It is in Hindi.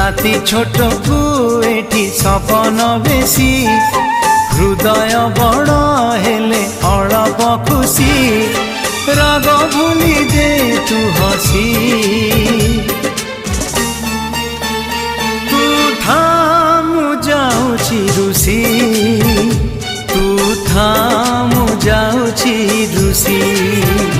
राति छोट को एठी सपन बेसी हृदय बड़ हेले अळप खुशी राग भूली दे तू हसी तू था मु जाऊची रुसी तू था मु जाऊची रुसी।